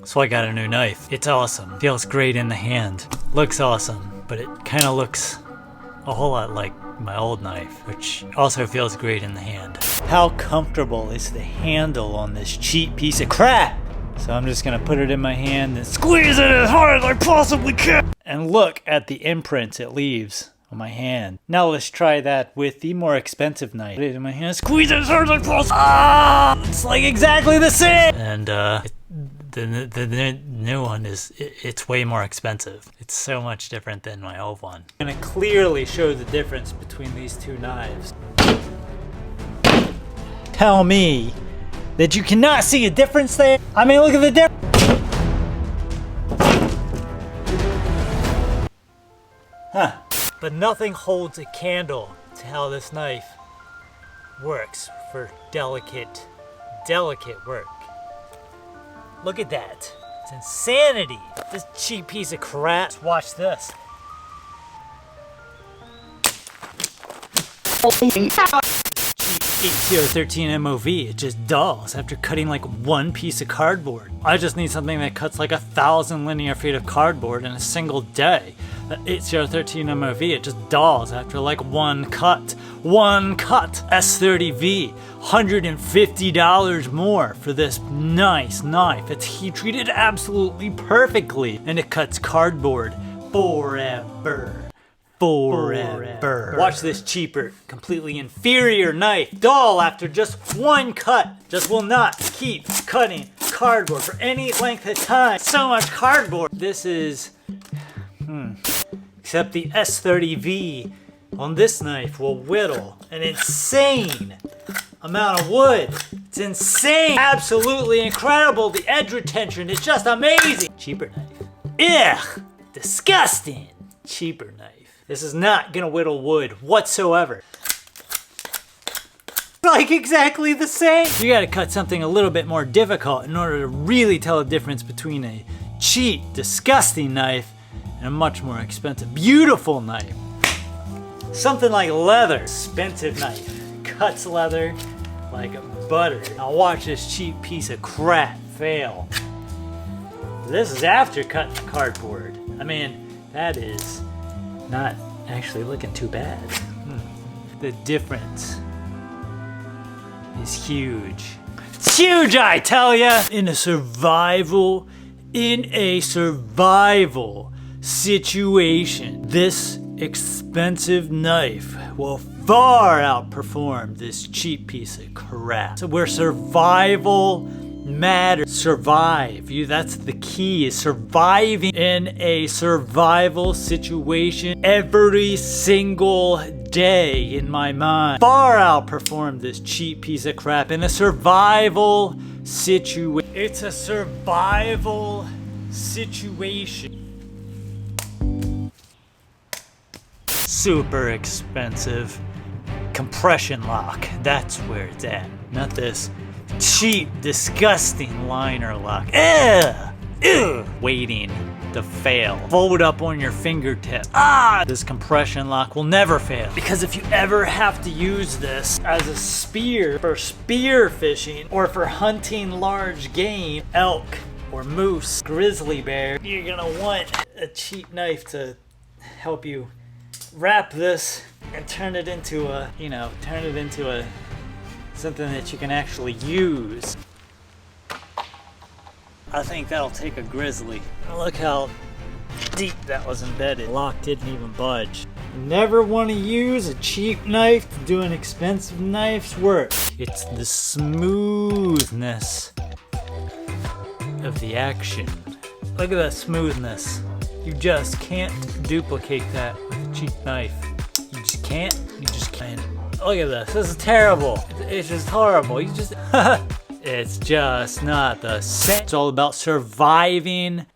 So I got a new knife. It's awesome. Feels great in the hand. Looks awesome, but it kind of looks a whole lot like my old knife, which also feels great in the hand. How comfortable is the handle on this cheap piece of crap? So I'm just gonna put it in my hand and squeeze it as hard as I possibly can. And look at the imprints it leaves on my hand. Now let's try that with the more expensive knife. Put it in my hand, squeeze it as hard as I possibly. Ah! It's like exactly the same! And the new one it's way more expensive. It's so much different than my old one. I'm gonna clearly show the difference between these two knives. Tell me that you cannot see a difference there? I mean, look at the difference. Huh. But nothing holds a candle to how this knife works for delicate work. Look at that. It's insanity. This cheap piece of crap. Watch this. Cheap H013 MOV, it just dulls after cutting like one piece of cardboard. I just need something that cuts like 1,000 linear feet of cardboard in a single day. The H013 MOV, it just dulls after like one cut. One cut! S30V, $150 more for this nice knife. It's heat treated absolutely perfectly, and it cuts cardboard forever. Forever. Watch this cheaper, completely inferior knife dull after just one cut. Just will not keep cutting cardboard for any length of time. So much cardboard. This is, except the S30V on this knife will whittle an insane amount of wood. It's insane. Absolutely incredible. The edge retention is just amazing. Cheaper knife. Ugh, disgusting. Cheaper knife. This is not gonna whittle wood whatsoever. Like exactly the same. You gotta cut something a little bit more difficult in order to really tell the difference between a cheap, disgusting knife and a much more expensive, beautiful knife. Something like leather, expensive knife. Cuts leather like butter. Now watch this cheap piece of crap fail. This is after cutting the cardboard. I mean, that is not actually looking too bad. The difference is huge. It's huge, I tell ya! In a survival situation, this expensive knife will far outperform this cheap piece of crap. So where survival matters, survive. That's the key, is surviving in a survival situation every single day in my mind. Far outperform this cheap piece of crap in a survival situation. It's a survival situation. Super expensive compression lock. That's where it's at. Not this cheap, disgusting liner lock. Ugh! Ugh! Waiting to fail. Fold up on your fingertips. Ah! This compression lock will never fail. Because if you ever have to use this as a spear for spear fishing or for hunting large game, elk or moose, grizzly bear, you're gonna want a cheap knife to help you wrap this and turn it into a, something that you can actually use. I think that'll take a grizzly. Look how deep that was embedded. The lock didn't even budge. Never want to use a cheap knife to do an expensive knife's work. It's the smoothness of the action. Look at that smoothness. You just can't duplicate that with a cheap knife. You just can't. Look at this. This is terrible. It's just horrible. It's just not the same. It's all about surviving.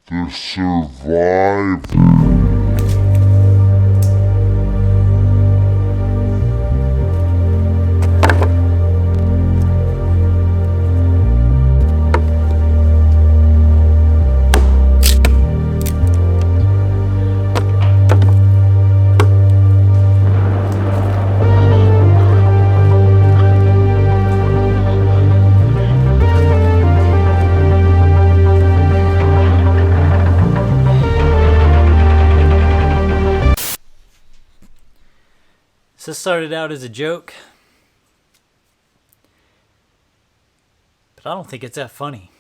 This started out as a joke, but I don't think it's that funny.